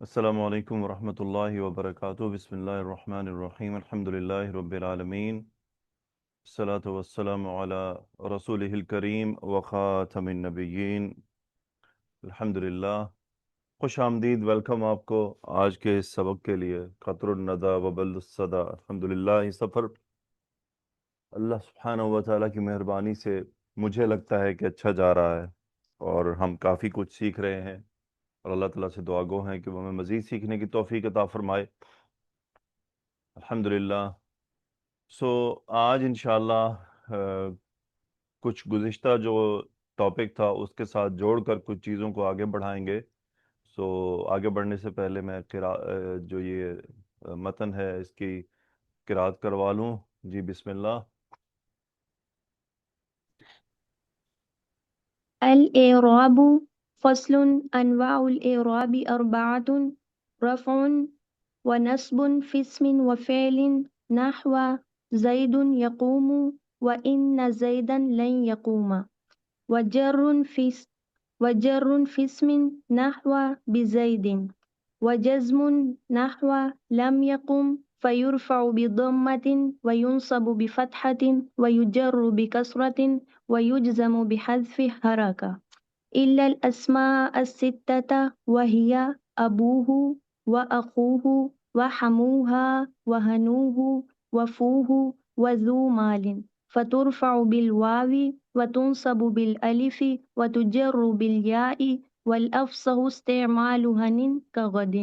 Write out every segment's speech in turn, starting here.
السلام علیکم ورحمۃ اللہ وبرکاتہ بسم اللہ الرحمن الرحیم الحمدللہ رب العالمین الصلاۃ والسلام علی رسولہ الکریم وخاتم النبیین الحمدللہ۔ خوش آمدید، ویلکم آپ کو آج کے اس سبق کے لیے۔ قطر الندى وبلد الصدى، الحمدللہ یہ سفر اللہ سبحانہ و تعالیٰ کی مہربانی سے مجھے لگتا ہے کہ اچھا جا رہا ہے اور ہم کافی کچھ سیکھ رہے ہیں، اور اللہ تعالیٰ سے دعا گو ہیں کہ وہ ہمیں مزید سیکھنے کی توفیق عطا فرمائے، الحمدللہ۔ آج انشاءاللہ کچھ گزشتہ جو ٹاپک تھا اس کے ساتھ جوڑ کر کچھ چیزوں کو آگے بڑھائیں گے۔ آگے بڑھنے سے پہلے میں جو یہ متن ہے اس کی قرأت کروا لوں۔ جی بسم اللہ۔ الإعراب فصل أنواع الإعراب أربعة: رفع ونصب في اسم وفعل، نحو زيد يقوم وإن زيدا لن يقوم، وجر في اسم نحو بزيد، وجزم نحو لم يقم فيرفع بضمة وينصب بفتحة ويجر بكسرة ويجزم بحذف حركة، إلا الأسماء الستة وهي أبوه وأخوه وحموها وهنوه وفوه وذو مال، فترفع بالواو وتنصب بالألف وتجر بالياء، والأفصح استعمال هن كغد۔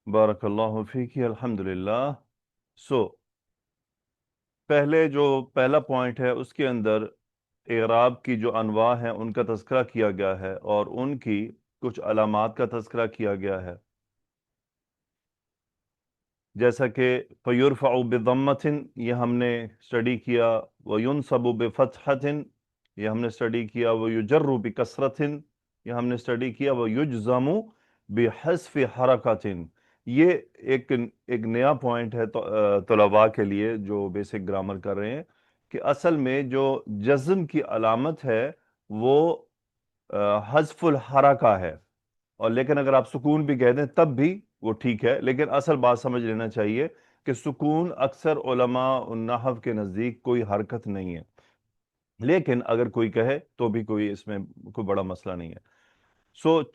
بارک اللہ فیک، الحمدللہ۔ پہلے جو پہلا پوائنٹ ہے اس کے اندر اعراب کی جو انواع ہیں ان کا تذکرہ کیا گیا ہے اور ان کی کچھ علامات کا تذکرہ کیا گیا ہے، جیسا کہ فَيُرْفَعُ بِضَمَّةٍ یہ ہم نے اسٹڈی کیا، وَيُنْصَبُ بِفَتْحَةٍ یہ ہم نے اسٹڈی کیا، وَيُجَرُّ بِكَسْرَةٍ یہ ہم نے اسٹڈی کیا، وَيُجْزَمُ بِحَذْفِ حَرَكَةٍ یہ ایک نیا پوائنٹ ہے طلباء کے لیے جو بیسک گرامر کر رہے ہیں، کہ اصل میں جو جزم کی علامت ہے وہ حذف الحرکہ ہے، اور لیکن اگر آپ سکون بھی کہہ دیں تب بھی وہ ٹھیک ہے، لیکن اصل بات سمجھ لینا چاہیے کہ سکون اکثر علماء النحو کے نزدیک کوئی حرکت نہیں ہے، لیکن اگر کوئی کہے تو بھی کوئی اس میں کوئی بڑا مسئلہ نہیں ہے۔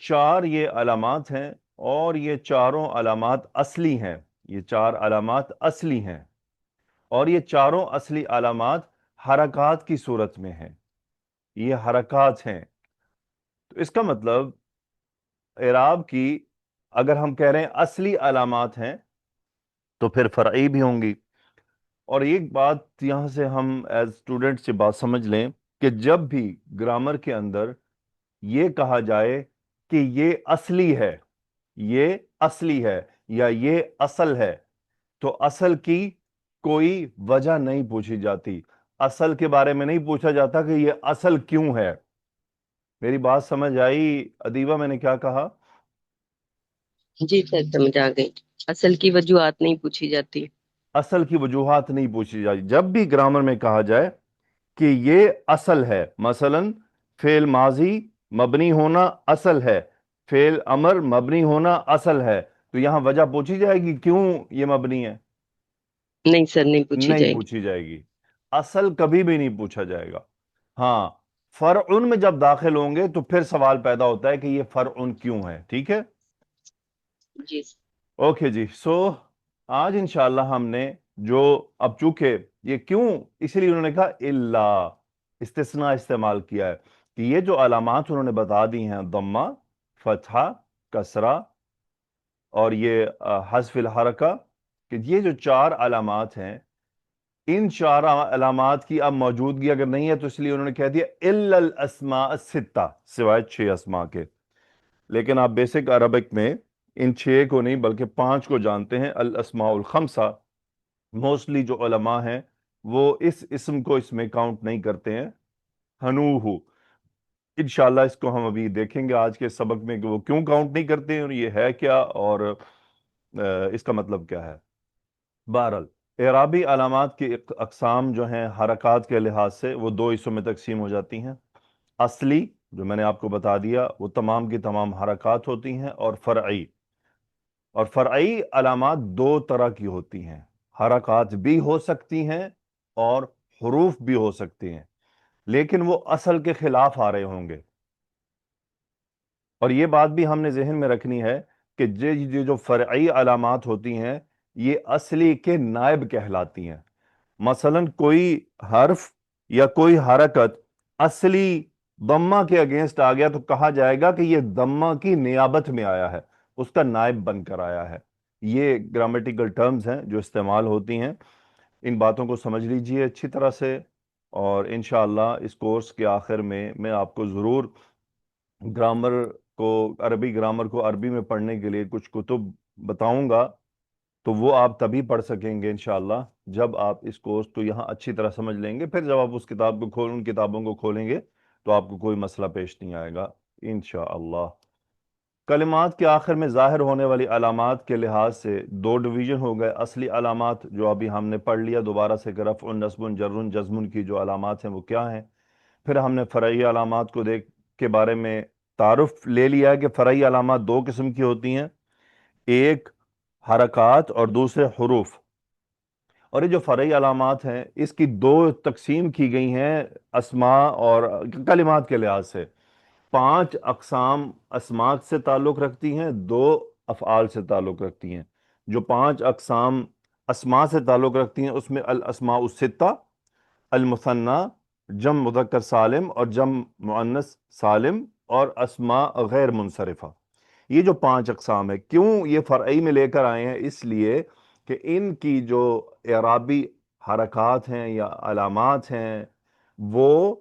چار یہ علامات ہیں، اور یہ چاروں علامات اصلی ہیں، یہ چار علامات اصلی ہیں، اور یہ چاروں اصلی علامات حرکات کی صورت میں ہیں، یہ حرکات ہیں۔ تو اس کا مطلب اعراب کی اگر ہم کہہ رہے ہیں اصلی علامات ہیں تو پھر فرعی بھی ہوں گی۔ اور ایک بات یہاں سے ہم ایز اسٹوڈنٹ سے بات سمجھ لیں کہ جب بھی گرامر کے اندر یہ کہا جائے کہ یہ اصلی ہے، یہ اصلی ہے یا یہ اصل ہے، تو اصل کی کوئی وجہ نہیں پوچھی جاتی، اصل کے بارے میں نہیں پوچھا جاتا کہ یہ اصل کیوں ہے۔ میری بات سمجھ آئی ادیبہ میں نے کیا کہا؟ جی سر، سمجھ آ گئی۔ اصل کی وجوہات نہیں پوچھی جاتی۔ اصل کی وجوہات نہیں پوچھی جاتی۔ جب بھی گرامر میں کہا جائے کہ یہ اصل ہے، مثلا فعل ماضی مبنی ہونا اصل ہے، فعل امر مبنی ہونا اصل ہے، تو یہاں وجہ پوچھی جائے گی کیوں یہ مبنی ہے؟ نہیں سر، نہیں پوچھی نہیں جائے گی۔ پوچھی جائے گی، اصل کبھی بھی نہیں پوچھا جائے گا۔ ہاں، فرعن میں جب داخل ہوں گے تو پھر سوال پیدا ہوتا ہے کہ یہ فرعن کیوں ہے، ٹھیک ہے؟ جی اوکے جی۔ آج انشاءاللہ ہم نے جو اب چونکہ یہ کیوں اسی لیے انہوں نے کہا الا استثناء استعمال کیا ہے کہ یہ جو علامات انہوں نے بتا دی ہیں، ضمہ، فتحہ، کسرہ اور یہ حذف الحرکہ، کہ یہ جو چار علامات ہیں، ان چار علامات کی اب موجودگی اگر نہیں ہے تو اس لیے انہوں نے کہہ دیا الا الاسماء الستہ، سوائے 6 اسماء کے۔ لیکن آپ بیسک عربک میں ان 6 کو نہیں بلکہ 5 کو جانتے ہیں، الاسماء الخمسہ۔ موسٹلی جو علماء ہیں وہ اس اسم کو اس میں کاؤنٹ نہیں کرتے ہیں، ہنوہ۔ انشاءاللہ اس کو ہم ابھی دیکھیں گے آج کے سبق میں کہ وہ کیوں کاؤنٹ نہیں کرتے ہیں اور یہ ہے کیا اور اس کا مطلب کیا ہے۔ بہرحال اعرابی علامات کی اقسام جو ہیں حرکات کے لحاظ سے وہ 2 حصوں میں تقسیم ہو جاتی ہیں، اصلی جو میں نے آپ کو بتا دیا وہ تمام کی تمام حرکات ہوتی ہیں، اور فرعی علامات دو طرح کی ہوتی ہیں، حرکات بھی ہو سکتی ہیں اور حروف بھی ہو سکتی ہیں، لیکن وہ اصل کے خلاف آ رہے ہوں گے۔ اور یہ بات بھی ہم نے ذہن میں رکھنی ہے کہ یہ جو فرعی علامات ہوتی ہیں یہ اصلی کے نائب کہلاتی ہیں۔ مثلا کوئی حرف یا کوئی حرکت اصلی ضمہ کے اگینسٹ آ گیا تو کہا جائے گا کہ یہ ضمہ کی نیابت میں آیا ہے، اس کا نائب بن کر آیا ہے۔ یہ گرامیٹیکل ٹرمز ہیں جو استعمال ہوتی ہیں، ان باتوں کو سمجھ لیجئے اچھی طرح سے، اور انشاءاللہ اس کورس کے آخر میں آپ کو ضرور گرامر عربی گرامر کو عربی میں پڑھنے کے لیے کچھ کتب بتاؤں گا، تو وہ آپ تبھی پڑھ سکیں گے انشاءاللہ جب آپ اس کورس کو یہاں اچھی طرح سمجھ لیں گے۔ پھر جب آپ ان کتابوں کو کھولیں گے تو آپ کو کوئی مسئلہ پیش نہیں آئے گا انشاءاللہ۔ کلمات کے آخر میں ظاہر ہونے والی علامات کے لحاظ سے دو ڈویژن ہو گئے۔ اصلی علامات جو ابھی ہم نے پڑھ لیا دوبارہ سے، کہ رفع، نصب، جر، جزم کی جو علامات ہیں وہ کیا ہیں۔ پھر ہم نے فرعی علامات کے بارے میں تعارف لے لیا ہے کہ فرعی علامات دو قسم کی ہوتی ہیں، ایک حرکات اور دوسرے حروف۔ اور یہ جو فرعی علامات ہیں اس کی دو تقسیم کی گئی ہیں اسماء اور کلمات کے لحاظ سے۔ 5 اقسام اسماء سے تعلق رکھتی ہیں، 2 افعال سے تعلق رکھتی ہیں۔ جو 5 اقسام اسماء سے تعلق رکھتی ہیں اس میں الاسماء الستہ، المثنى، جمع مذکر سالم اور جمع مؤنث سالم، اور اسماء غیر منصرفہ۔ یہ جو 5 اقسام ہیں، کیوں یہ فرعی میں لے کر آئے ہیں؟ اس لیے کہ ان کی جو اعرابی حرکات ہیں یا علامات ہیں وہ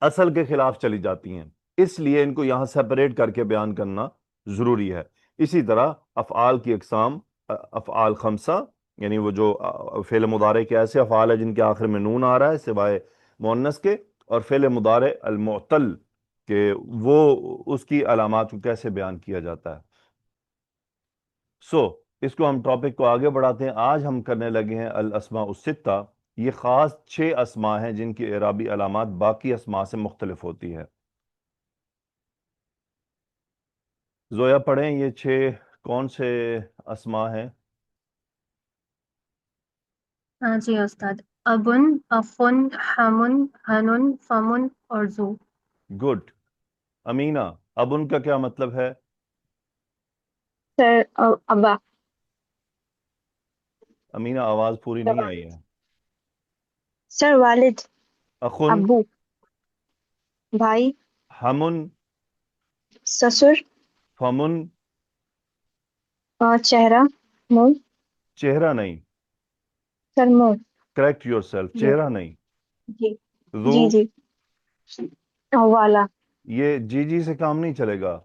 اصل کے خلاف چلی جاتی ہیں، اس لیے ان کو یہاں سیپریٹ کر کے بیان کرنا ضروری ہے۔ اسی طرح افعال کی اقسام، افعال خمسہ، یعنی وہ جو فعل مضارع کے ایسے افعال ہیں جن کے آخر میں نون آ رہا ہے سوائے مؤنث کے، اور فعل مضارع المعتل کہ وہ اس کی علامات کو کیسے بیان کیا جاتا ہے۔ اس کو ہم ٹاپک کو آگے بڑھاتے ہیں۔ آج ہم کرنے لگے ہیں الاسماء الستہ۔ یہ خاص 6 اسماء ہیں جن کی اعرابی علامات باقی اسماء سے مختلف ہوتی ہے۔ زویا پڑھیں یہ 6 کون سے اسماء ہیں؟ ہاں جی استاد، ابن، اخن، حمن، ہنن، فمن اور زو۔ گڈ۔ امینہ، ابن کا کیا مطلب ہے؟ سر ابا۔ امینہ آواز پوری نہیں آئی ہے۔ سر والد، اخن، ابو، بھائی، حمن، سسر، فمن، چہرہ، منہ، چہرہ نہیں، سر منہ۔ کریکٹ یور سیلف، جی چہرہ نہیں۔ جی ذو، جی جی والا۔ یہ جی سے کام نہیں چلے گا۔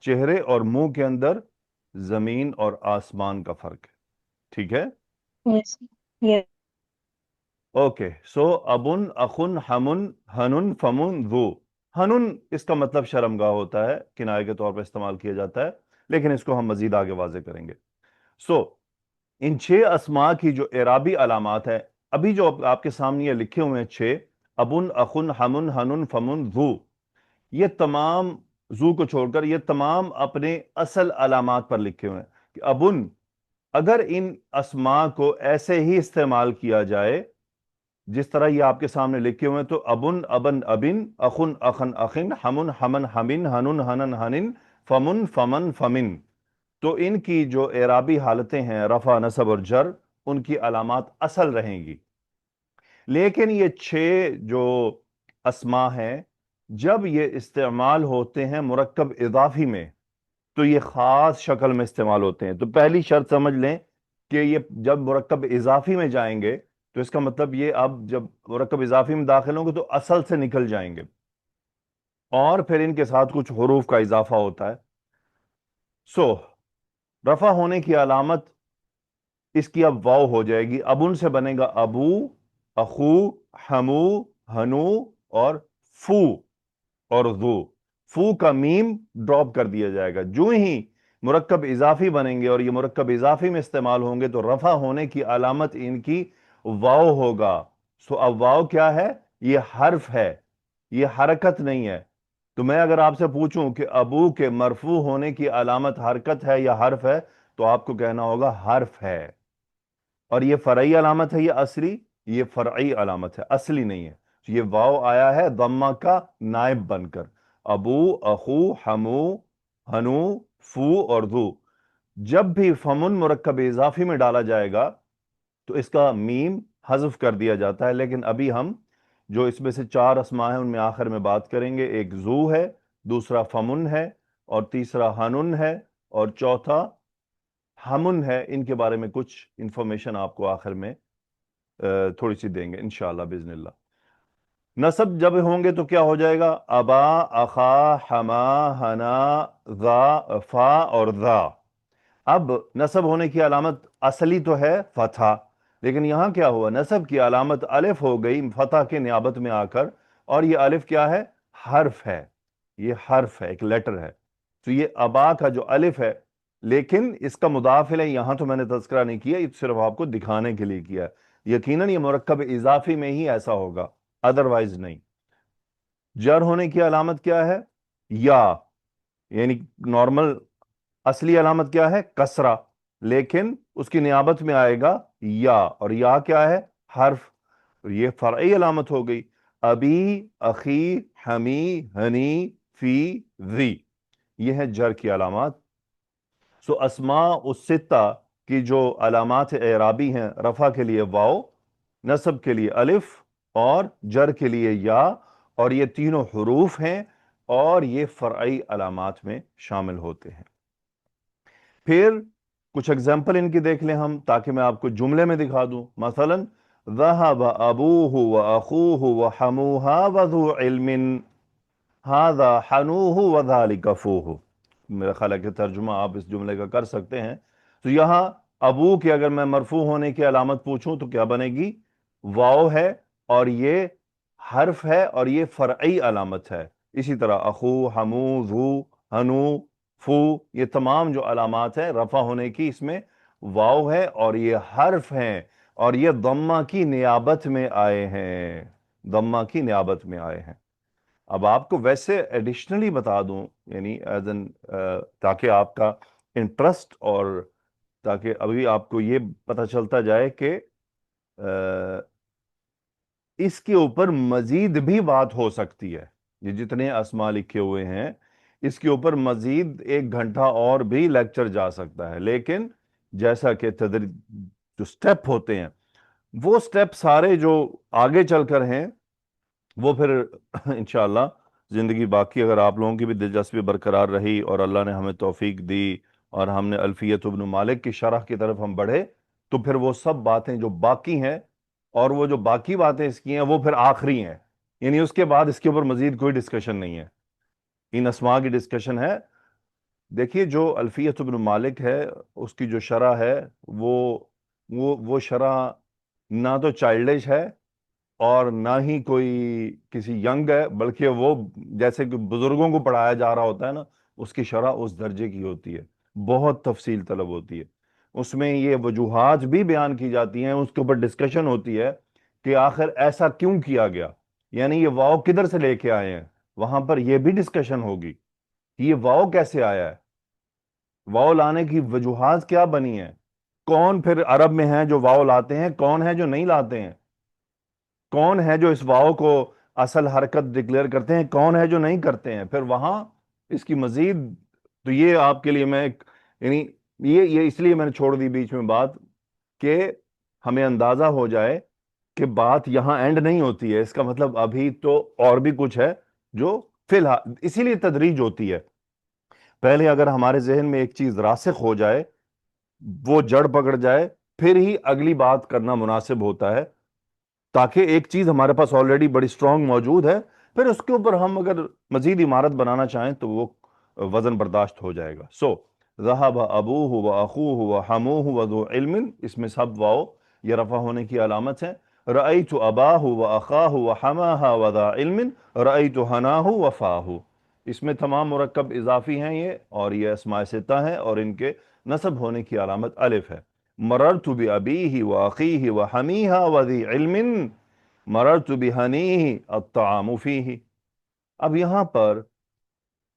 چہرے اور منہ کے اندر زمین اور آسمان کا فرق ہے، ٹھیک ہے؟ یس یس۔ اوکے، ابن، اخن، حمن، ہنن، فمن، ذو۔ ہنن اس کا مطلب شرمگاہ ہوتا ہے، کنایہ کے طور پر استعمال کیا جاتا ہے، لیکن اس کو ہم مزید آگے واضح کریں گے۔ ان 6 اسماء کی جو اعرابی علامات ہیں، ابھی جو آپ کے سامنے یہ لکھے ہوئے ہیں 6، ابن، اخن، حمن، ہنن، فمن، ذو، یہ تمام، ذو کو چھوڑ کر یہ تمام اپنے اصل علامات پر لکھے ہوئے ہیں کہ ابن، اگر ان اسماء کو ایسے ہی استعمال کیا جائے جس طرح یہ آپ کے سامنے لکھے ہوئے ہیں تو ابن، ابن، ابن، اخن، اخن، اخن، حمن، حمن، حمن، ہنن، ہنن، ہنن، فمن، فمن، فمن، تو ان کی جو اعرابی حالتیں ہیں رفع، نصب اور جر، ان کی علامات اصل رہیں گی۔ لیکن یہ 6 جو اسماء ہیں جب یہ استعمال ہوتے ہیں مرکب اضافی میں تو یہ خاص شکل میں استعمال ہوتے ہیں۔ تو پہلی شرط سمجھ لیں کہ یہ جب مرکب اضافی میں جائیں گے تو اس کا مطلب یہ اب جب مرکب اضافی میں داخل ہوں گے تو اصل سے نکل جائیں گے، اور پھر ان کے ساتھ کچھ حروف کا اضافہ ہوتا ہے۔ رفع ہونے کی علامت اس کی اب واو ہو جائے گی۔ ابن سے بنے گا ابو، اخو، حمو، ہنو اور فو اور ذو۔ فو کا میم ڈراپ کر دیا جائے گا۔ جو ہی مرکب اضافی بنیں گے اور یہ مرکب اضافی میں استعمال ہوں گے تو رفع ہونے کی علامت ان کی واو ہوگا۔ اب واو کیا ہے؟ یہ حرف ہے، یہ حرکت نہیں ہے۔ تو میں اگر آپ سے پوچھوں کہ ابو کے مرفوع ہونے کی علامت حرکت ہے یا حرف ہے تو آپ کو کہنا ہوگا حرف ہے. اور یہ فرعی علامت ہے یا اصلی؟ یہ فرعی علامت ہے، اصلی نہیں ہے. یہ واو آیا ہے ضمہ کا نائب بن کر. ابو، اخو، ہمو، ہنو، فو اور ذو، جب بھی فمن مرکب اضافی میں ڈالا جائے گا تو اس کا میم حذف کر دیا جاتا ہے. لیکن ابھی ہم جو اس میں سے 4 اسماء ہیں ان میں آخر میں بات کریں گے. ایک ذو ہے، دوسرا فمن ہے، اور تیسرا ہنن ہے، اور چوتھا ہمن ہے. ان کے بارے میں کچھ انفارمیشن آپ کو آخر میں تھوڑی سی دیں گے انشاءاللہ باذن اللہ. نصب جب ہوں گے تو کیا ہو جائے گا؟ ابا، اخا، حما، ہنا، ذا، فا اور ذا. اب نصب ہونے کی علامت اصلی تو ہے فتحہ، لیکن یہاں کیا ہوا؟ نصب کی علامت الف ہو گئی فتح کے نیابت میں آ کر، اور یہ الف کیا ہے؟ حرف ہے. یہ حرف ہے، ایک لیٹر ہے. تو یہ ابا کا جو الف ہے، لیکن اس کا مضاف الیہ یہاں تو میں نے تذکرہ نہیں کیا، یہ صرف آپ کو دکھانے کے لیے کیا ہے. یقیناً یہ مرکب اضافی میں ہی ایسا ہوگا، ادروائز نہیں. جر ہونے کی علامت کیا ہے؟ یا، یعنی نارمل اصلی علامت کیا ہے؟ کسرہ، لیکن اس کی نیابت میں آئے گا یا، اور یا کیا ہے؟ حرف. یہ فرعی علامت ہو گئی. ابی، اخی، ہمی، ہنی، فی، ذی، یہ ہیں جر کی علامات. سو اسماء الستہ کی جو علامات اعرابی ہیں، رفع کے لیے واو، نصب کے لیے الف، اور جر کے لیے یا، اور یہ تینوں حروف ہیں اور یہ فرعی علامات میں شامل ہوتے ہیں. پھر کچھ اگزامپل ان کی دیکھ لیں ہم، تاکہ میں آپ کو جملے میں دکھا دوں. مثلا ذهب ابوه واخوه وحموها وذو علم هذا حنوه وذلك فوه. میرا خیال ہے کہ ترجمہ آپ اس جملے کا کر سکتے ہیں. تو یہاں ابو کی اگر میں مرفوع ہونے کی علامت پوچھوں تو کیا بنے گی؟ واو ہے، اور یہ حرف ہے، اور یہ فرعی علامت ہے. اسی طرح اخو، ہمو، ذو، ہنو، فو، یہ تمام جو علامات ہیں رفع ہونے کی، اس میں واو ہے اور یہ حرف ہیں، اور یہ ضمہ کی نیابت میں آئے ہیں، ضمہ کی نیابت میں آئے ہیں. اب آپ کو ویسے ایڈیشنلی بتا دوں، یعنی ایز این تاکہ آپ کا انٹرسٹ، اور تاکہ ابھی آپ کو یہ پتہ چلتا جائے کہ اس کے اوپر مزید بھی بات ہو سکتی ہے. یہ جتنے اسماء لکھے ہوئے ہیں اس کے اوپر مزید 1 گھنٹہ اور بھی لیکچر جا سکتا ہے، لیکن جیسا کہ جو سٹیپ ہوتے ہیں وہ سٹیپ سارے جو آگے چل کر ہیں وہ پھر انشاءاللہ زندگی باقی اگر آپ لوگوں کی بھی دلچسپی برقرار رہی اور اللہ نے ہمیں توفیق دی اور ہم نے الفیت ابن مالک کی شرح کی طرف ہم بڑھے، تو پھر وہ سب باتیں جو باقی ہیں، اور وہ جو باقی باتیں اس کی ہیں وہ پھر آخری ہیں، یعنی اس کے بعد اس کے اوپر مزید کوئی ڈسکشن نہیں ہے. ان اسماء کی ڈسکشن ہے. دیکھیے جو الفیت ابن مالک ہے اس کی جو شرح ہے وہ شرح نہ تو چائلڈش ہے اور نہ ہی کوئی کسی ینگ ہے، بلکہ وہ جیسے کہ بزرگوں کو پڑھایا جا رہا ہوتا ہے نا، اس کی شرح اس درجے کی ہوتی ہے، بہت تفصیل طلب ہوتی ہے. اس میں یہ وجوہات بھی بیان کی جاتی ہیں، اس کے اوپر ڈسکشن ہوتی ہے کہ آخر ایسا کیوں کیا گیا، یعنی یہ واو کدھر سے لے کے آئے ہیں، وہاں پر یہ بھی ڈسکشن ہوگی کہ یہ واو کیسے آیا ہے، واو لانے کی وجوہات کیا بنی ہیں، کون پھر عرب میں ہیں جو واو لاتے ہیں، کون ہے جو نہیں لاتے ہیں، کون ہے جو اس واو کو اصل حرکت ڈکلیئر کرتے ہیں، کون ہے جو نہیں کرتے ہیں. پھر وہاں اس کی مزید، تو یہ آپ کے لیے میں یعنی یہ اس لیے میں نے چھوڑ دی بیچ میں بات کہ ہمیں اندازہ ہو جائے کہ بات یہاں اینڈ نہیں ہوتی ہے، اس کا مطلب ابھی تو اور بھی کچھ ہے جو فی الحال، اسی لیے تدریج ہوتی ہے. پہلے اگر ہمارے ذہن میں ایک چیز راسخ ہو جائے، وہ جڑ پکڑ جائے، پھر ہی اگلی بات کرنا مناسب ہوتا ہے، تاکہ ایک چیز ہمارے پاس آلریڈی بڑی سٹرونگ موجود ہے، پھر اس کے اوپر ہم اگر مزید عمارت بنانا چاہیں تو وہ وزن برداشت ہو جائے گا. سو ذہب ابوہ واخوہ وحموہ وذو علم، اس میں سب واو یہ رفع ہونے کی علامت ہے. رأیت اباہ واخاہ وحماہ وذا علم، رأیت ہناہ وفاہ، اس میں تمام مرکب اضافی ہیں یہ، اور یہ اسماء ستہ ہیں اور ان کے نصب ہونے کی علامت الف ہے. مررت بأبیہ واخیہ وحمیہ وذی علم، مررت بہنیہ الطعام فیہ. اب یہاں پر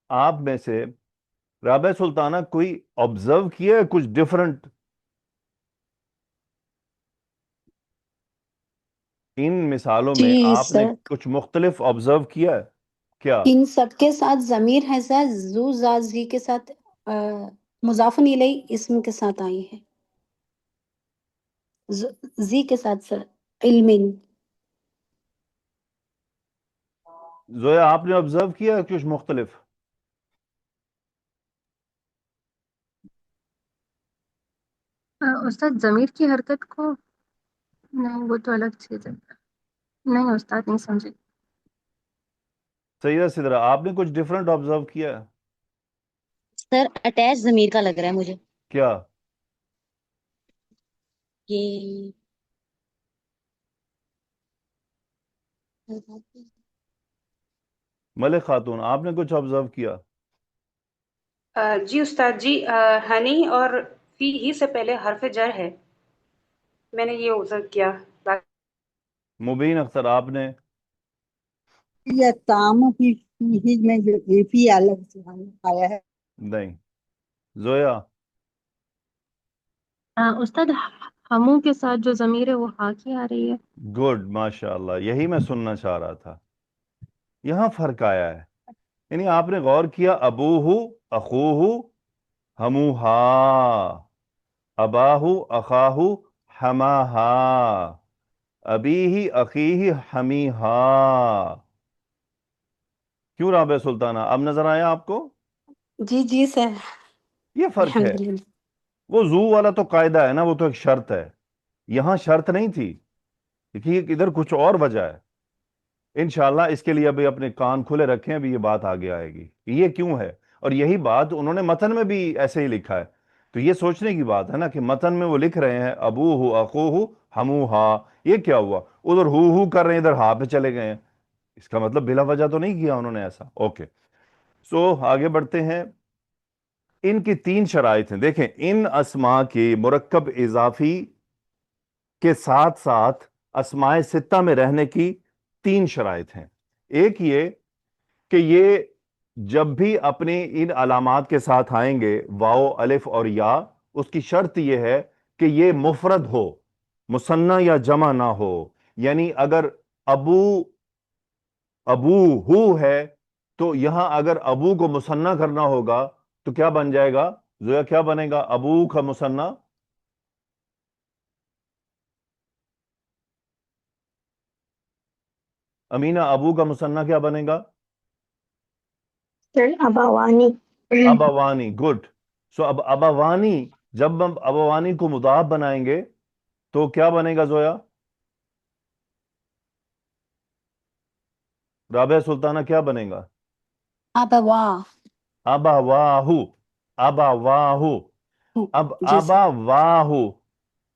آپ میں سے رابع سلطانہ کوئی آبزرو کیا ہے کچھ ڈفرنٹ ان مثالوں میں؟ جی آپ نے سر، کچھ مختلف آبزرو کیا ہے کیا؟ ان سب کے ساتھ ضمیر ہے سر، زو زا زی کے ساتھ مضاف الیہ اسم کے ساتھ آئی ہے، زی کے ساتھ سر، علم. زویا آپ نے آبزرو کیا ہے کچھ مختلف؟ استاد ضمیر کی حرکت کو، نہیں وہ تو الگ چیز ہے، نہیں استاد نہیں سمجھے. سیدہ سدرا آپ نے کچھ ڈفرنٹ آبزرو کیا ہے سر اٹیچ ضمیر کا لگ رہا ہے مجھے کیا؟ کہ ملک خاتون آپ نے کچھ آبزرو کیا؟ جی استاد جی، ہنی اور فی ہی سے پہلے حرف جر ہے، میں نے یہ آبزرو کیا. مبین اختر آپ نے؟ یہ تام ہی میں جو فی الگ سے آیا ہے. نہیں. زویا؟ استاد ہموں کے ساتھ جو ضمیر ہے وہ ہا کی آ رہی ہے. گڈ، ماشاء اللہ، یہی میں سننا چاہ رہا تھا. یہاں فرق آیا ہے، یعنی آپ نے غور کیا ابوہ اخوہ ہموہا، اباہ اخاہ حماہا، ابیہ اخیہ حمیہا. کیوں رابع سلطانہ اب نظر آیا آپ کو؟ جی جی سر، یہ فرق ہے. الحمدللہ. وہ زو والا تو قاعدہ ہے نا، وہ تو ایک شرط ہے، یہاں شرط نہیں تھی، دیکھیے ادھر کچھ اور وجہ ہے. انشاءاللہ اس کے لیے ابھی اپنے کان کھلے رکھیں، ابھی یہ بات آگے آئے گی یہ کیوں ہے، اور یہی بات انہوں نے متن میں بھی ایسے ہی لکھا ہے. تو یہ سوچنے کی بات ہے نا کہ متن میں وہ لکھ رہے ہیں ابوہ اخوہ ہموہا، یہ کیا ہوا؟ ادھر ہو کر رہے ہیں، ادھر ہا پہ چلے گئے ہیں. اس کا مطلب بلا وجہ تو نہیں کیا انہوں نے ایسا. اوکے، سو آگے بڑھتے ہیں. ان کی 3 شرائط ہیں. دیکھیں ان اسماء کے مرکب اضافی کے ساتھ ساتھ اسماء ستہ میں رہنے کی 3 شرائط ہیں. ایک یہ کہ یہ جب بھی اپنی ان علامات کے ساتھ آئیں گے واو الف اور یا، اس کی شرط یہ ہے کہ یہ مفرد ہو، مثنی یا جمع نہ ہو. یعنی اگر ابو ہو ہے تو یہاں اگر ابو کو مثنی کرنا ہوگا تو کیا بن جائے گا زویا؟ کیا بنے گا ابو کا مثنی؟ امینہ ابو کا مثنی کیا بنے گا؟ سر ابوانی. ابوانی. گڈ. سو اب ابوانی، جب ہم ابوانی کو مضاف بنائیں گے تو کیا بنے گا زویا؟ رابعہ سلطانہ کیا بنے گا؟ ابوا. ابواہو. ابواہو. اب جی سر. ابواہو،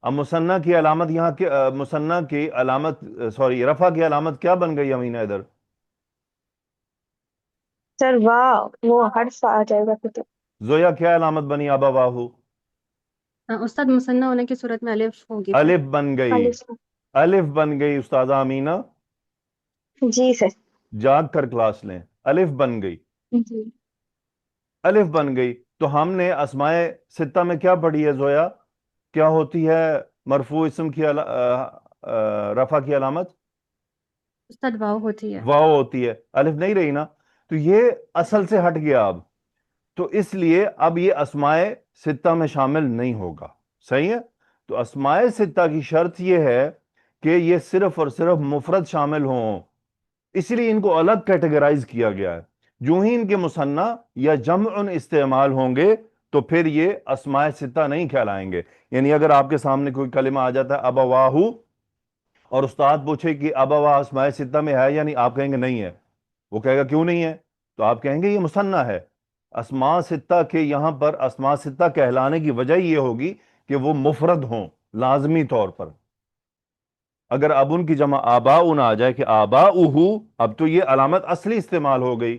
اب مثنی کی علامت یہاں کے مثنی کی علامت سوری رفع کی علامت کیا بن گئی امینہ ادھر؟ سر واہ وہ حرف آ جائے گا پھر تو. زویا کیا علامت بنی ابواہو؟ استاد مثنیٰ ہونے کی صورت میں الف ہوگی پھر. الف بن گئی. الف. الف بن گئی استاذہ امینہ، جی سر. جاگ کر کلاس لیں. الف بن گئی. جی. الف بن گئی تو ہم نے اسماء ستہ میں کیا پڑھی ہے زویا؟ کیا ہوتی ہے مرفوع اسم کی رفع کی علامت؟ استاد واو ہوتی ہے. واو ہوتی ہے، الف نہیں رہی نا. تو یہ اصل سے ہٹ گیا اب، تو اس لیے اب یہ اسماء ستہ میں شامل نہیں ہوگا. صحیح ہے؟ تو اسماء ستہ کی شرط یہ ہے کہ یہ صرف اور صرف مفرد شامل ہوں، اس لیے ان کو الگ کیٹیگرائز کیا گیا ہے. جو ہی ان کے مثنی یا جمع استعمال ہوں گے تو پھر یہ اسماء ستہ نہیں کہلائیں گے. یعنی اگر آپ کے سامنے کوئی کلمہ آ جاتا ہے ابواہو اور استاد پوچھے کہ ابواہ اسماء ستہ میں ہے یا نہیں، آپ کہیں گے نہیں ہے. وہ کہے گا کیوں نہیں ہے؟ تو آپ کہیں گے یہ مثنی ہے. اسماء ستہ کے یہاں پر اسماء ستہ کہلانے کی وجہ یہ ہوگی کہ وہ مفرد ہوں لازمی طور پر. اگر اب ان کی جمع آباؤن آ جائے کہ آباؤہو، اب تو یہ علامت اصلی استعمال ہو گئی،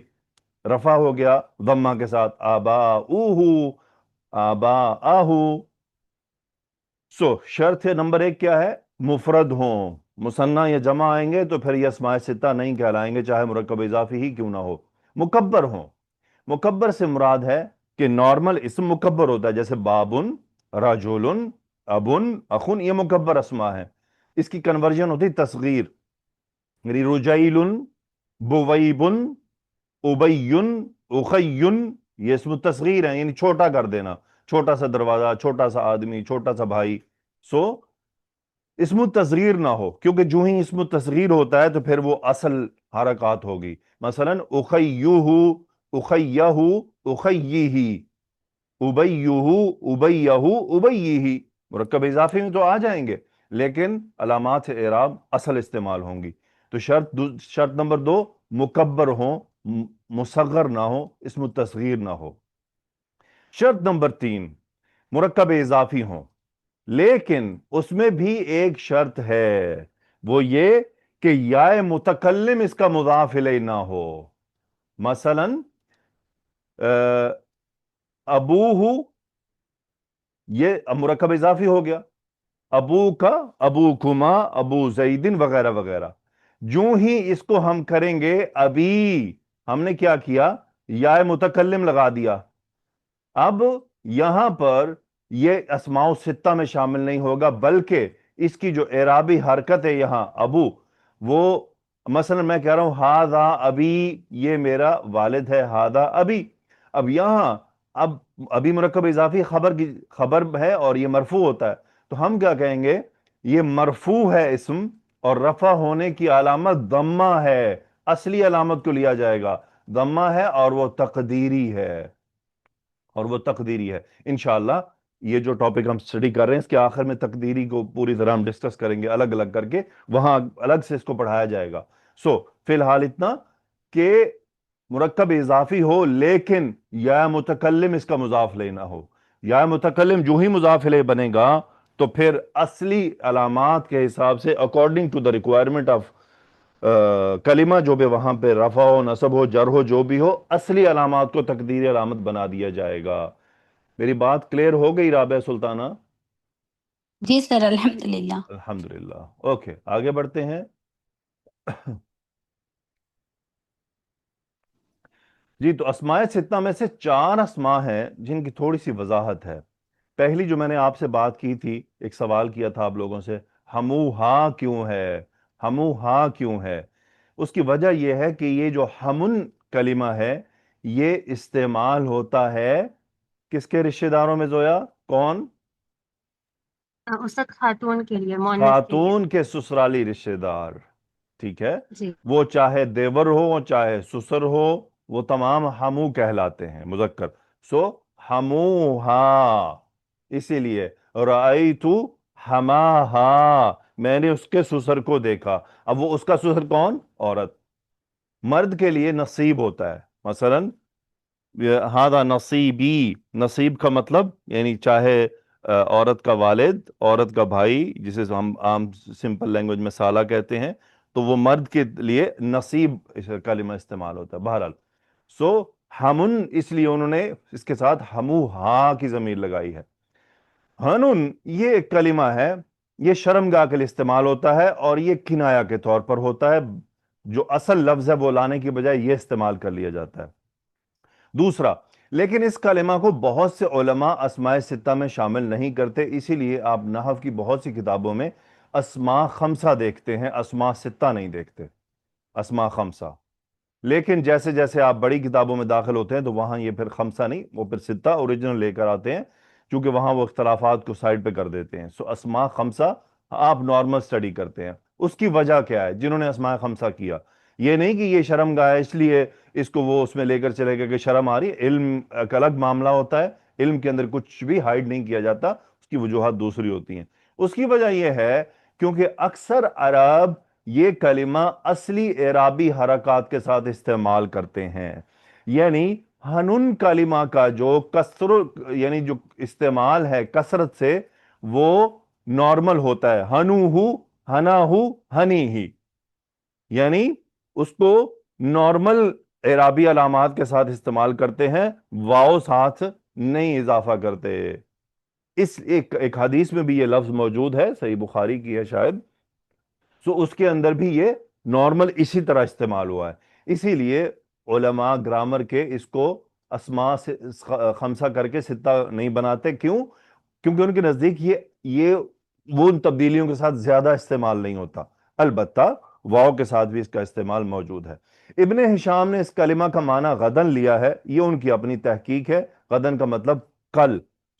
رفع ہو گیا ضمہ کے ساتھ آباؤہو آباؤہو. سو شرط نمبر 1 کیا ہے؟ مفرد ہوں. مثنی یا جمع آئیں گے تو پھر یہ اسماء ستہ نہیں کہلائیں گے، چاہے مرکب اضافی ہی کیوں نہ ہو. مکبر ہوں. مکبر سے مراد ہے کہ نارمل اسم مکبر ہوتا ہے، جیسے بابن، رجلن، ابن، اخن، یہ مکبر اسما ہے. اس کی کنورژن ہوتی تصغیر، یعنی رجیلن، بویبن، ابین، اخین، یہ اسم تصغیر ہیں، یعنی چھوٹا کر دینا، چھوٹا سا دروازہ، چھوٹا سا آدمی، چھوٹا سا بھائی. سو اسم التصغیر نہ ہو، کیونکہ جو ہی اسم التصغیر ہوتا ہے تو پھر وہ اصل حرکات ہوگی. مثلا اخیہ، اخیہ، اخیہ، ابیہ، ابیہ، ابیہ، مرکب اضافی میں تو آ جائیں گے لیکن علامات اعراب اصل استعمال ہوں گی. تو شرط نمبر 2 مکبر ہوں، مصغر نہ ہو، اسم التصغیر نہ ہو. شرط نمبر 3 مرکب اضافی ہوں، لیکن اس میں بھی ایک شرط ہے، وہ یہ کہ یا متکلم اس کا مضاف الیہ نہ ہو. مثلا ابوہ، یہ مرکب اضافی ہو گیا، ابو کا، ابو کما، ابو زیدن وغیرہ وغیرہ. جو ہی اس کو ہم کریں گے ابھی، ہم نے کیا کیا، یا متکلم لگا دیا. اب یہاں پر یہ اسماء الستہ میں شامل نہیں ہوگا، بلکہ اس کی جو اعرابی حرکت ہے یہاں ابو، وہ مثلا میں کہہ رہا ہوں ہاذا ابی، یہ میرا والد ہے، ہاذا ابی. اب یہاں اب ابھی مرکب اضافی خبر ہے اور یہ مرفوع ہوتا ہے، تو ہم کیا کہیں گے، یہ مرفوع ہے اسم اور رفع ہونے کی علامت ضمہ ہے، اصلی علامت کو لیا جائے گا، ضمہ ہے اور وہ تقدیری ہے، اور وہ تقدیری ہے. انشاءاللہ یہ جو ٹاپک ہم سٹڈی کر رہے ہیں اس کے آخر میں تقدیری کو پوری طرح ہم ڈسکس کریں گے الگ الگ کر کے، وہاں الگ سے اس کو پڑھایا جائے گا. سو فی الحال اتنا کہ مرکب اضافی ہو لیکن یا متکلم اس کا مضاف الیہ نہ ہو. یا متکلم جو ہی مضاف الیہ بنے گا تو پھر اصلی علامات کے حساب سے according to the requirement of کلمہ، جو بھی وہاں پہ رفع ہو، نصب ہو، جر ہو، جو بھی ہو، اصلی علامات کو تقدیری علامت بنا دیا جائے گا. میری بات کلیئر ہو گئی رابعہ سلطانہ؟ جی سر، الحمدللہ. الحمدللہ. اوکے آگے بڑھتے ہیں. جی تو اسماء ستہ میں سے 4 اسماء ہیں جن کی تھوڑی سی وضاحت ہے. پہلی جو میں نے آپ سے بات کی تھی، ایک سوال کیا تھا آپ لوگوں سے، ہموہا کیوں ہے، ہموہا کیوں ہے؟ اس کی وجہ یہ ہے کہ یہ جو ہمن کلمہ ہے یہ استعمال ہوتا ہے کس کے رشتہ داروں میں زویا؟ کون؟ استاد خاتون کے لیے، مؤنث کے لیے. خاتون کے سسرالی رشتہ دار. ٹھیک ہے، جی وہ چاہے دیور ہو چاہے سسر ہو، وہ تمام ہمو کہلاتے ہیں، مذکر. سو ہموہا، اسی لیے رأیتو ہماہا، میں نے اس کے سسر کو دیکھا. اب وہ اس کا سسر کون؟ عورت. مرد کے لیے نصیب ہوتا ہے، مثلا ہذا نصیبی، نصیب کا مطلب یعنی چاہے عورت کا والد، عورت کا بھائی، جسے ہم عام سمپل لینگویج میں سالہ کہتے ہیں، تو وہ مرد کے لیے نصیب کلمہ استعمال ہوتا ہے. بہرحال سو ہمن، اس لیے انہوں نے اس کے ساتھ ہموہا کی ضمیر لگائی ہے. ہنن یہ ایک کلمہ ہے، یہ شرمگاہ کے لیے استعمال ہوتا ہے اور یہ کنایہ کے طور پر ہوتا ہے، جو اصل لفظ ہے وہ لانے کی بجائے یہ استعمال کر لیا جاتا ہے. دوسرا، لیکن اس کلمہ کو بہت سے علماء اسماء ستہ میں شامل نہیں کرتے، اسی لیے آپ نحو کی بہت سی کتابوں میں اسماء خمسہ دیکھتے ہیں، اسماء ستہ نہیں دیکھتے، اسماء خمسہ. لیکن جیسے جیسے آپ بڑی کتابوں میں داخل ہوتے ہیں تو وہاں یہ پھر خمسہ نہیں، وہ پھر ستہ اوریجنل لے کر آتے ہیں، چونکہ وہاں وہ اختلافات کو سائڈ پہ کر دیتے ہیں. سو اسماء خمسہ آپ نارمل سٹڈی کرتے ہیں. اس کی وجہ کیا ہے جنہوں نے اسماء خمسہ کیا؟ یہ نہیں کہ یہ شرم گاہ ہے اس لیے اس کو وہ اس میں لے کر چلے گا کہ شرم آ رہی ہے. علم ایک الگ معاملہ ہوتا ہے، علم کے اندر کچھ بھی ہائیڈ نہیں کیا جاتا، اس کی وجوہات دوسری ہوتی ہیں. اس کی وجہ یہ ہے کیونکہ اکثر عرب یہ کلمہ اصلی اعرابی حرکات کے ساتھ استعمال کرتے ہیں. یعنی ہنن کلمہ کا جو یعنی جو استعمال ہے کثرت سے، وہ نارمل ہوتا ہے، ہنوہو، ہناہو، ہنی ہی، یعنی اس کو نارمل اعرابی علامات کے ساتھ استعمال کرتے ہیں، واو ساتھ نہیں اضافہ کرتے. اس ایک حدیث میں بھی یہ لفظ موجود ہے، صحیح بخاری کی ہے شاید، سو اس کے اندر بھی یہ نارمل اسی طرح استعمال ہوا ہے. اسی لیے علماء گرامر کے اس کو اسماء سے خمسہ کر کے ستہ نہیں بناتے. کیوں؟ کیونکہ ان کے نزدیک یہ وہ ان تبدیلیوں کے ساتھ زیادہ استعمال نہیں ہوتا. البتہ واو کے ساتھ بھی اس کا استعمال موجود ہے. ابن ہشام نے اس کلمہ کا معنی غدن لیا ہے. یہ ان کی اپنی تحقیق ہے. غدن کا مطلب کل،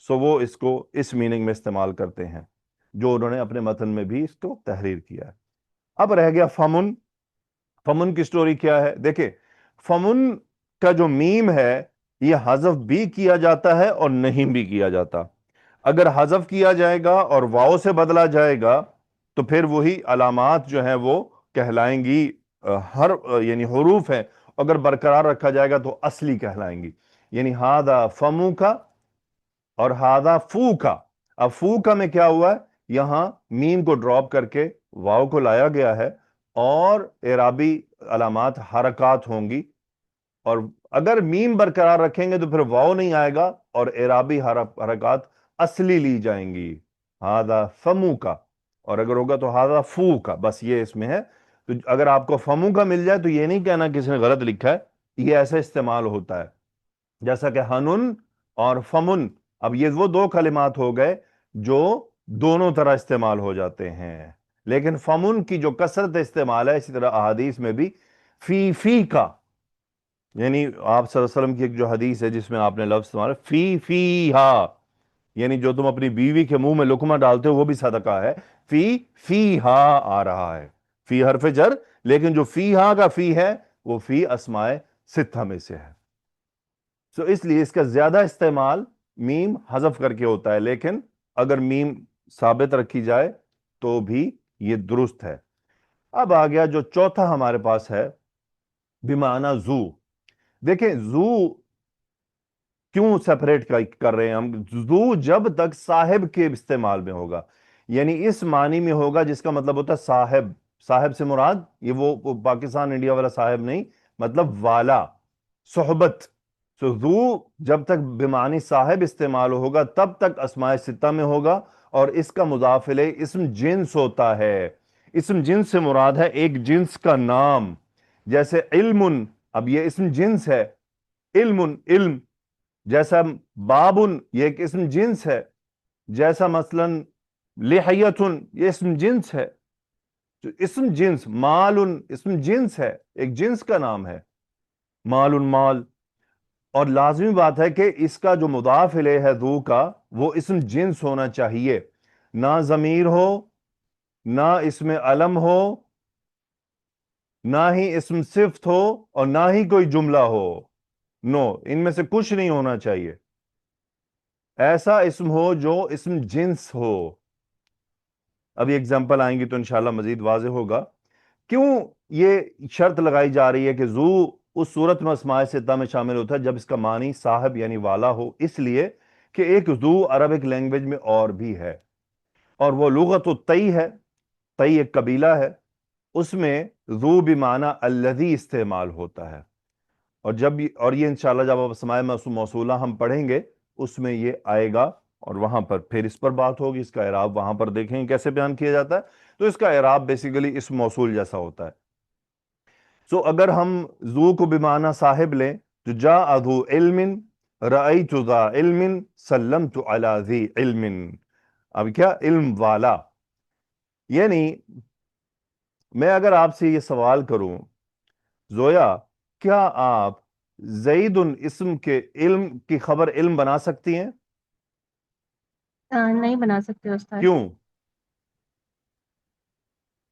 سو وہ اس کو اس میننگ میں استعمال کرتے ہیں جو انہوں نے اپنے متن میں بھی اس کو تحریر کیا ہے. اب رہ گیا فمن. فمن کی سٹوری کیا ہے؟ دیکھیں، فمن کا جو میم ہے یہ حذف بھی کیا جاتا ہے اور نہیں بھی کیا جاتا. اگر حذف کیا جائے گا اور واو سے بدلا جائے گا تو پھر وہی علامات جو ہیں وہ کہلائیں گی یعنی حروف ہیں. اگر برقرار رکھا جائے گا تو اصلی کہلائیں گی. یعنی ہاذا فمو کا اور ہاذا فو کا. اب فو کا میں کیا ہوا ہے؟ یہاں میم کو ڈراپ کر کے واو کو لایا گیا ہے اور اعرابی علامات حرکات ہوں گی. اور اگر میم برقرار رکھیں گے تو پھر واو نہیں آئے گا اور اعرابی حرکات اصلی لی جائیں گی. ہاذا فمو کا، اور اگر ہوگا تو ہاذا فو کا. بس یہ اس میں ہے. تو اگر آپ کو فمو کا مل جائے تو یہ نہیں کہنا کسی نے غلط لکھا ہے، یہ ایسے استعمال ہوتا ہے. جیسا کہ ہنن اور فمن، اب یہ وہ دو کلمات ہو گئے جو دونوں طرح استعمال ہو جاتے ہیں. لیکن فمن کی جو کثرت استعمال ہے، اسی طرح احادیث میں بھی فی کا، یعنی آپ صلی اللہ علیہ وسلم کی ایک جو حدیث ہے جس میں آپ نے لفظ استعمال فی ہا، یعنی جو تم اپنی بیوی کے منہ میں لقمہ ڈالتے ہو وہ بھی صدقہ ہے. فی ہا آ رہا ہے، فی حرف جر، لیکن جو فی ہا کا فی ہے وہ فی اسماء ستہ میں سے ہے. سو اس لیے اس کا زیادہ استعمال میم حذف کر کے ہوتا ہے، لیکن اگر میم ثابت رکھی جائے تو بھی یہ درست ہے. اب آ گیا جو چوتھا ہمارے پاس ہے بمعنی زو. دیکھیں زو کیوں سیپریٹ کر رہے ہیں ہم؟ زو جب تک صاحب کے استعمال میں ہوگا، یعنی اس معنی میں ہوگا جس کا مطلب ہوتا ہے صاحب. صاحب سے مراد یہ وہ پاکستان انڈیا والا صاحب نہیں، مطلب والا، صحبت. سو زو جب تک بمعنی صاحب استعمال ہوگا تب تک اسماء ستہ میں ہوگا، اور اس کا مضاف الیہ اسم جنس ہوتا ہے. اسم جنس سے مراد ہے ایک جنس کا نام. جیسے علم، اب یہ اسم جنس ہے، علم. جیسا بابن، یہ ایک اسم جنس ہے. جیسا مثلا لحیتن، یہ اسم جنس ہے. تو اسم جنس. مالن اسم جنس ہے، ایک جنس کا نام ہے مالن، مال. اور لازمی بات ہے کہ اس کا جو مضاف الیہ ہے ذو کا، وہ اسم جنس ہونا چاہیے، نہ ضمیر ہو، نہ اسم علم ہو، نہ ہی اسم صفت ہو، اور نہ ہی کوئی جملہ ہو. نو، ان میں سے کچھ نہیں ہونا چاہیے. ایسا اسم ہو جو اسم جنس ہو. ابھی ایگزامپل آئیں گی تو انشاءاللہ مزید واضح ہوگا کیوں یہ شرط لگائی جا رہی ہے کہ ذو اس صورت میں اسماء ستہ میں شامل ہوتا ہے جب اس کا معنی صاحب یعنی والا ہو. اس لیے کہ ایک ذو عربک لینگویج میں اور بھی ہے، اور وہ لغت الطی ہے. طی ایک قبیلہ ہے، اس میں ذو بمعنی الذی استعمال ہوتا ہے. اور یہ انشاءاللہ جب آپ اسماء موصولہ ہم پڑھیں گے اس میں یہ آئے گا، اور وہاں پر پھر اس پر بات ہوگی. اس کا اعراب وہاں پر دیکھیں کیسے بیان کیا جاتا ہے. تو اس کا اعراب بیسیکلی اس موصول جیسا ہوتا ہے. سو اگر ہم ذو کو بمعنی صاحب لیں تو جاء ذو علم، رأیت ذا علم، سلمت علی ذی علم. اب کیا؟ علم والا. یعنی میں اگر آپ سے یہ سوال کروں زویا، کیا آپ زید اسم کے علم کی خبر علم بنا سکتی ہیں؟ نہیں بنا سکتے استاد. کیوں؟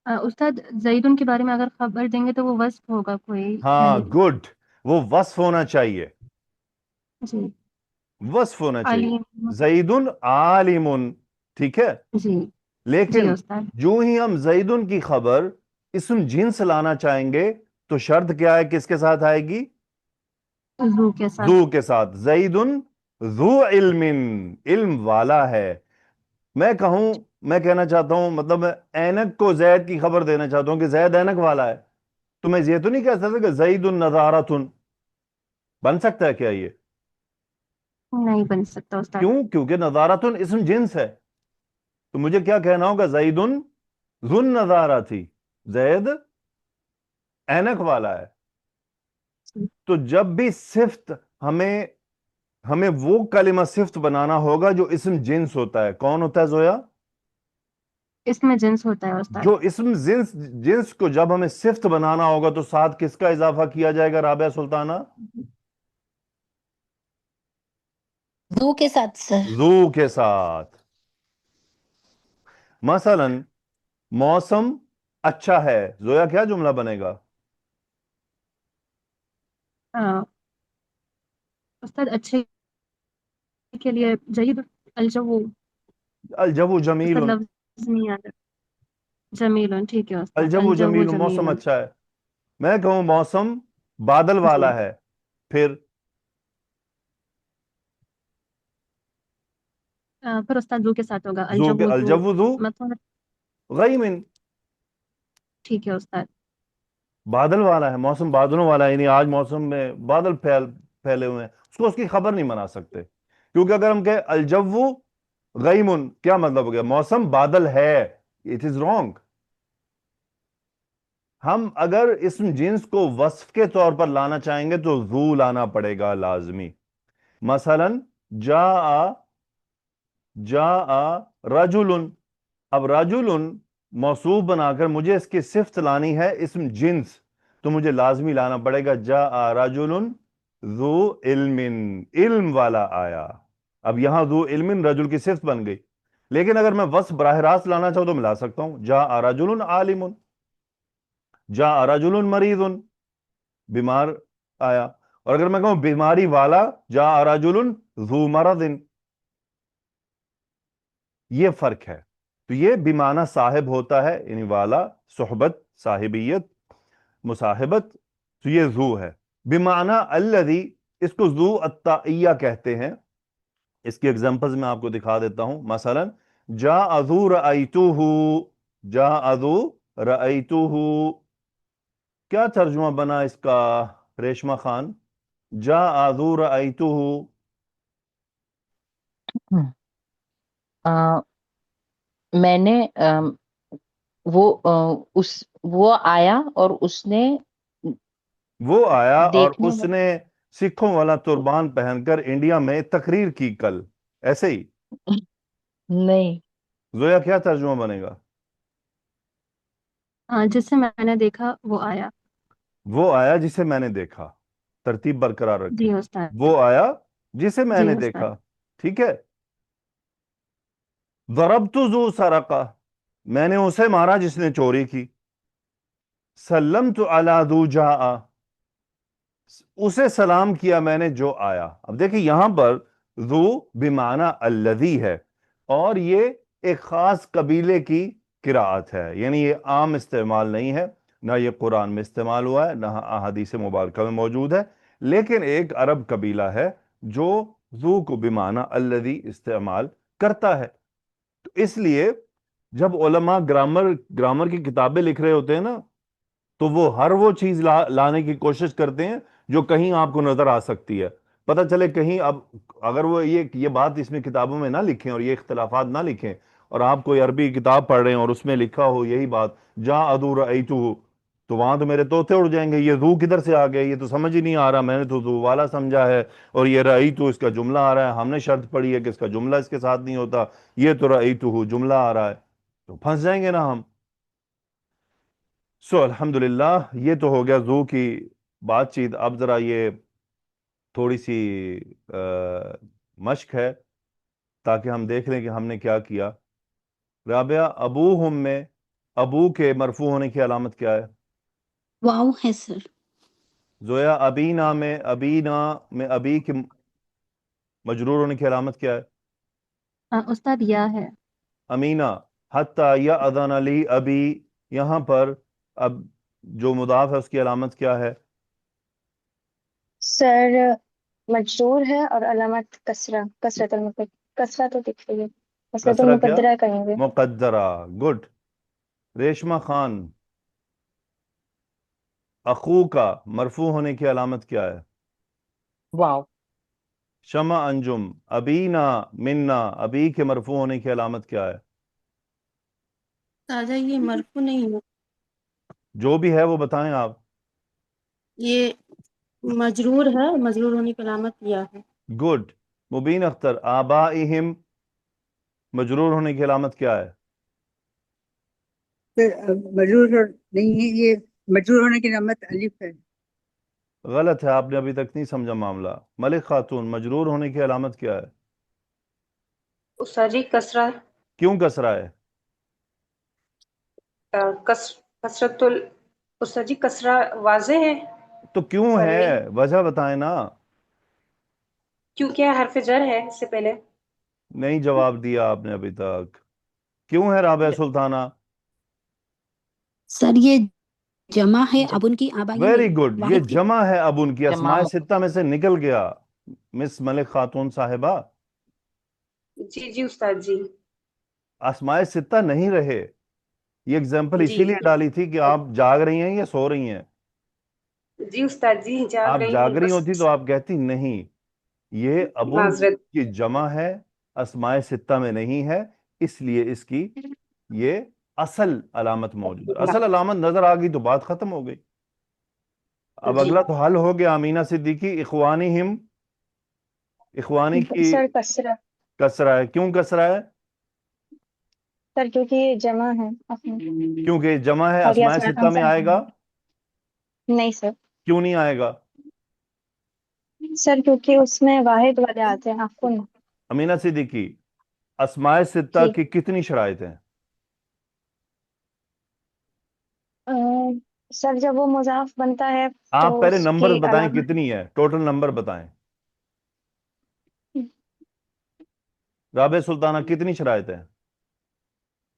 استاد زیدن کے بارے میں اگر خبر دیں گے تو وہ وصف ہوگا کوئی. ہاں، گڈ. وہ وصف ہونا چاہیے، جی. وصف ہونا چاہیے. علیم. زیدن عالم، ٹھیک ہے. جی. جی لیکن استاد. جو ہی ہم زیدن کی خبر اسم جنس لانا چاہیں گے تو شرط کیا ہے؟ کس کے ساتھ آئے گی؟ ذو کے ساتھ. ذو کے ساتھ. زیدن ذو علم، علم والا ہے. میں کہنا چاہتا ہوں، مطلب میں اینک کو زید کی خبر دینا چاہتا ہوں کہ زید اینک والا ہے، تو میں یہ تو نہیں کہہ سکتا کہ زید نظارۃ. بن سکتا ہے کیا یہ؟ نہیں بن سکتا استاد. کیوں؟ کیونکہ نظارۃ اسم جنس ہے. تو مجھے کیا کہنا ہوگا؟ زید ذو نظارہ تھی، زید اینک والا ہے. تو جب بھی صفت ہمیں ہمیں وہ کلمہ صفت بنانا ہوگا جو اسم جنس ہوتا ہے. کون ہوتا ہے زویا؟ اس میں جنس ہوتا ہے استاد. جو اسم جنس کو جب ہمیں صفت بنانا ہوگا تو ساتھ کس کا اضافہ کیا جائے گا رابعہ سلطانہ؟ ذو کے ساتھ سر. ذو کے ساتھ. مثلا موسم اچھا ہے، زویا کیا جملہ بنے گا؟ استاد اچھے کے لیے جید الجو. الجو جمیل. استاد لفظ نہیں آتا. جمیل، ٹھیک ہے استاد. الجو جمیل، موسم جمیل. اچھا ہے. میں کہوں موسم بادل والا ہے، پھر پھر استاد ذو کے ساتھ ہوگا. ذو کے الجو ذو مطلب غیمن. ٹھیک ہے استاد. بادل والا ہے، موسم بادلوں والا ہے، یعنی آج موسم میں بادل پھیلے ہوئے ہیں، اس کو اس کی خبر نہیں بنا سکتے. کیونکہ اگر ہم کہیں الجو غیمن، کیا مطلب ہو گیا؟ موسم بادل ہے. It is wrong. ہم اگر اسم جنس کو وصف کے طور پر لانا چاہیں گے تو ذو لانا پڑے گا لازمی. مثلا جاء رجل. اب رجل موصوف بنا کر مجھے اس کی صفت لانی ہے اسم جنس، تو مجھے لازمی لانا پڑے گا جاء رجل ذو علم، علم والا آیا. اب یہاں ذو علم رجل کی صفت بن گئی. لیکن اگر میں وصف براہ راست لانا چاہوں تو میں لا سکتا ہوں جاء رجل عالم، جاء رجل مریض، بیمار آیا. اور اگر میں کہوں بیماری والا جاء رجل ذو مرض، یہ فرق ہے. تو یہ بمعنی صاحب ہوتا ہے، یعنی والا، صحبت، صاحبیت، مصاحبت. تو یہ ذو ہے. بمعنی الذی، اس کو ذو التائیہ کہتے ہیں. اس کی ایگزامپلز میں آپ کو دکھا دیتا ہوں. مثلا جاء ذو رأیتوہ، جاء ذو رأیتوہ، کیا ترجمہ بنا اس کا ریشمہ خان؟ جاء ذو رأیتوہ. میں نے وہ آیا اور اس نے وہ آیا اور دیکھنے اس نے سکھوں والا تربان پہن کر انڈیا میں تقریر کی کل. ایسے ہی نہیں. زویا کیا ترجمہ بنے گا؟ جس سے میں نے دیکھا وہ آیا. وہ آیا جسے میں نے دیکھا. ترتیب برقرار رکھیں. جی استاد. وہ آیا جسے میں جی نے استاد. دیکھا. ٹھیک ہے. ضربت ذو سرقہ، میں نے اسے مارا جس نے چوری کی. سلمت علی ذو جاء، اسے سلام کیا میں نے جو آیا. اب دیکھیں یہاں پر ذو بمعنی الذی ہے، اور یہ ایک خاص قبیلے کی قراءت ہے، یعنی یہ عام استعمال نہیں ہے، نہ یہ قرآن میں استعمال ہوا ہے، نہ احادیث مبارکہ میں موجود ہے. لیکن ایک عرب قبیلہ ہے جو ذو کو بمعنی الذی استعمال کرتا ہے. تو اس لیے جب علماء گرامر کی کتابیں لکھ رہے ہوتے ہیں نا، تو وہ ہر وہ چیز لانے کی کوشش کرتے ہیں جو کہیں آپ کو نظر آ سکتی ہے. پتہ چلے کہیں اب اگر وہ یہ بات اس میں کتابوں میں نہ لکھیں اور یہ اختلافات نہ لکھیں، اور آپ کوئی عربی کتاب پڑھ رہے ہیں اور اس میں لکھا ہو یہی بات جاء ذو رأیتہ، تو وہاں تو میرے طوطے اڑ جائیں گے. یہ ذو کدھر سے آ گئے؟ یہ تو سمجھ ہی نہیں آ رہا. میں نے تو ذو والا سمجھا ہے، اور یہ رأیتہ اس کا جملہ آ رہا ہے. ہم نے شرط پڑھی ہے کہ اس کا جملہ اس کے ساتھ نہیں ہوتا، یہ تو رأیتہ جملہ آ رہا ہے. تو پھنس جائیں گے نا ہم. الحمدللہ یہ تو ہو گیا ذو کی بات چیت. اب ذرا یہ تھوڑی سی مشق ہے تاکہ ہم دیکھ لیں کہ ہم نے کیا کیا. رابعہ ابوہم میں ابو کے مرفوع ہونے کی علامت کیا ہے؟ واو ہے سر. زویا ابینا میں ابی کے مجرور ہونے کی علامت کیا ہے؟ استاد یا ہے. امینہ حتی یأذن لی ابی، یہاں پر اب جو مضاف ہے اس کی علامت کیا ہے؟ سر مجرور ہے اور علامت کسرت کسرہ تو دکھ رہی ہے، کسرت کسرہ کیا؟ المقدرہ کہیں گے. مقدرہ. گڈ. ریشمہ خان اخو کا مرفوع ہونے کی علامت کیا ہے؟ واو. شمع انجم ابینا منا، ابی کے مرفوع ہونے کی علامت کیا ہے؟ تازہ یہ مرفوع نہیں ہے، جو بھی ہے وہ بتائیں آپ. یہ مجرور ہے، مجرور ہونے کی علامت یا ہے. گڈ. مبین اختر آبائہم مجرور ہونے کی علامت کیا ہے؟ نہیں ہے، یہ مجرور ہونے کی علامت الف ہے. غلط ہے، آپ نے ابھی تک نہیں سمجھا معاملہ. ملک خاتون مجرور ہونے کی علامت کیا ہے؟ استاد جی کسرہ. کیوں کسرہ ہے؟ کسرت استاد جی کسرہ واضح ہے. تو کیوں ہے؟ وجہ بتائیں نا. کیونکہ حرف جر ہے اس سے پہلے. نہیں جواب دیا آپ نے ابھی تک. کیوں ہے رابعہ سلطانہ؟ سر یہ جمع ہے اب ان کی آبائی ویری میں گڈ. یہ واحد کی. جمع ہے اب ان کی، جمع اسماء ستہ میں سے نکل گیا. مس ملک خاتون صاحبہ جی جی استاد جی. اسماء ستہ نہیں رہے. یہ اگزامپل جی اسی لیے ڈالی تھی کہ آپ جاگ رہی ہیں یا سو رہی ہیں. جی استاد جی جاگ آپ رہی جاگ ہوں رہی بس. ہوتی تو آپ کہتی نہیں، یہ ابن معذرت. کی جمع ہے، اسماء ستہ میں نہیں ہے، اس لیے اس کی یہ اصل علامت موجود ہے. اصل علامت نظر آ گئی تو بات ختم ہو گئی. اب جی اگلا تو حل ہو گیا. امینہ صدیقی اخوانہم، اخوانی کی سر کسرہ. کسرہ ہے. کیوں کسرہ ہے؟ سر کیونکہ یہ جمع ہے اپنے. کیونکہ جمع ہے. اور یہ اسماء اسماء ستہ میں خمسہ آئے گا؟ نہیں سر. کیوں نہیں آئے گا؟ سر کیونکہ اس میں واحد والے آتے ہیں آپ کو. امینہ صدیقی اسماء ستہ جی کی کتنی شرائط ہیں؟ سر جب وہ مضاف بنتا ہے آپ تو پہلے اس نمبر کی بتائیں علامت کتنی ہے، ٹوٹل نمبر بتائیں. رابعہ سلطانہ کتنی شرائط ہیں؟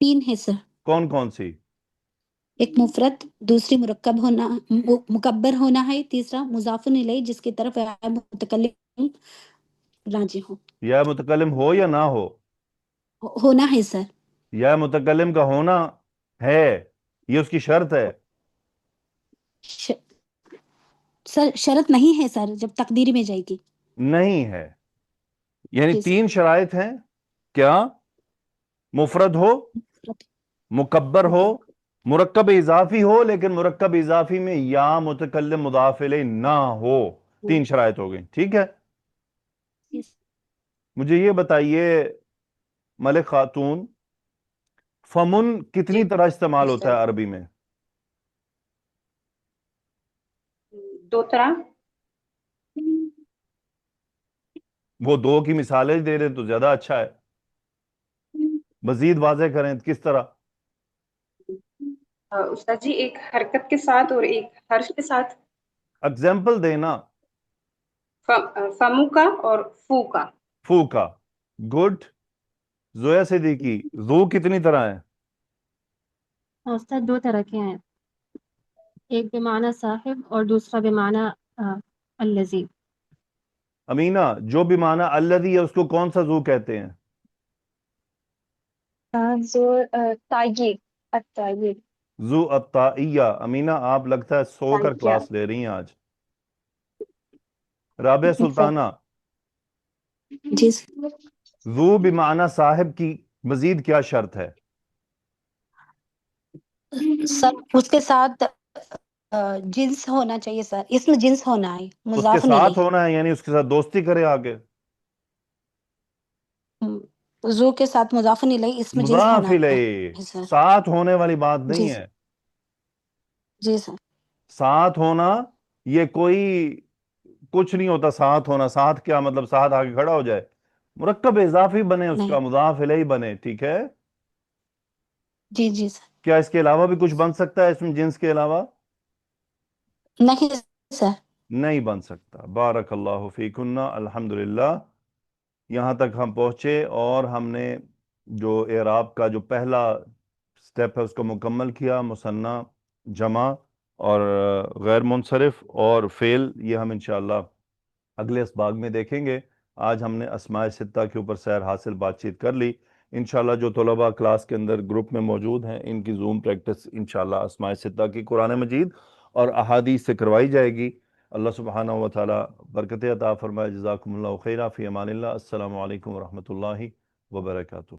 3 ہے سر. کون کون سی؟ ایک مفرد، دوسری مرکب ہونا، مکبر ہونا ہے، تیسرا مضاف الیہ جس کی طرف متکلم راجع ہو. یا متکلم ہو یا نہ ہو؟ ہونا ہے سر. یا متکلم کا ہونا ہے، یہ اس کی شرط ہے. سر شرط نہیں ہے سر، جب تقدیر میں جائے گی. نہیں ہے، یعنی جی سر. 3 شرائط ہیں. کیا؟ مفرد ہو، مکبر ہو، مرکب اضافی ہو، لیکن مرکب اضافی میں یا متکلم مضاف الیہ نہ ہو. 3 شرائط ہو گئی. ٹھیک ہے. مجھے یہ بتائیے ملک خاتون، فمن کتنی جی طرح استعمال ہوتا استاد. ہے عربی میں؟ 2 طرح. وہ 2 کی مثالیں دے رہے تو زیادہ اچھا ہے. مزید واضح کریں کس طرح؟ استاد جی ایک حرکت کے ساتھ اور ایک حرف کے ساتھ. اگزامپل دینا. فمو کا اور فو کا. فو کا. گڈ. زویا صدیقی ذو کتنی طرح ہے؟ استاد 2 طرح کے ہیں، ایک بمعنی صاحب اور دوسرا بمعنی الذی. امینہ جو بھی معنی الذی ہے اس کو کون سا ذو کہتے ہیں؟ تاغیر. التاغیر. ذو الطائیہ. امینہ آپ لگتا ہے سو کر تاغیہ. کلاس لے رہی ہیں آج. رابعہ سلطانہ جی سر. ذو بمعنی صاحب کی مزید کیا شرط ہے؟ سر اس کے ساتھ جنس ہونا چاہیے سر، اسم جنس ہونا ہے، اس کے مضاف ساتھ الیہ. ہونا ہے، یعنی اس کے ساتھ دوستی کرے آگے. ذو کے ساتھ مضاف الیہ اسم جنس مضاف ہونا الیہ، ہے سر. ساتھ ہونے والی بات جی نہیں سر. ہے. جی سر. ساتھ ہونا یہ کوئی کچھ نہیں ہوتا. ساتھ ہونا، ساتھ کیا مطلب؟ ساتھ آگے کھڑا ہو جائے. مرکب اضافی بنے، اس نہیں. کا مضاف الیہ بنے. ٹھیک ہے. جی جی سر. کیا اس کے علاوہ بھی کچھ بن سکتا ہے اسم جنس کے علاوہ؟ نہیں سر. نہیں بن سکتا. بارک اللہ فیکن. الحمدللہ یہاں تک ہم پہنچے اور ہم نے جو اعراب کا جو پہلا سٹیپ ہے اس کو مکمل کیا. مثنی، جمع اور غیر منصرف اور فعل، یہ ہم انشاءاللہ اگلے اسباق میں دیکھیں گے. آج ہم نے اسماء ستہ کے اوپر سیر حاصل بات چیت کر لی. انشاءاللہ جو طلباء کلاس کے اندر گروپ میں موجود ہیں ان کی زوم پریکٹس انشاءاللہ اسماء ستہ کی قرآن مجید اور احادیث سے کروائی جائے گی. اللہ سبحانہ و تعالی برکت عطا فرمائے. جزاکم اللہ خیرہ. فی امان اللہ. السلام علیکم ورحمۃ اللہ وبرکاتہ.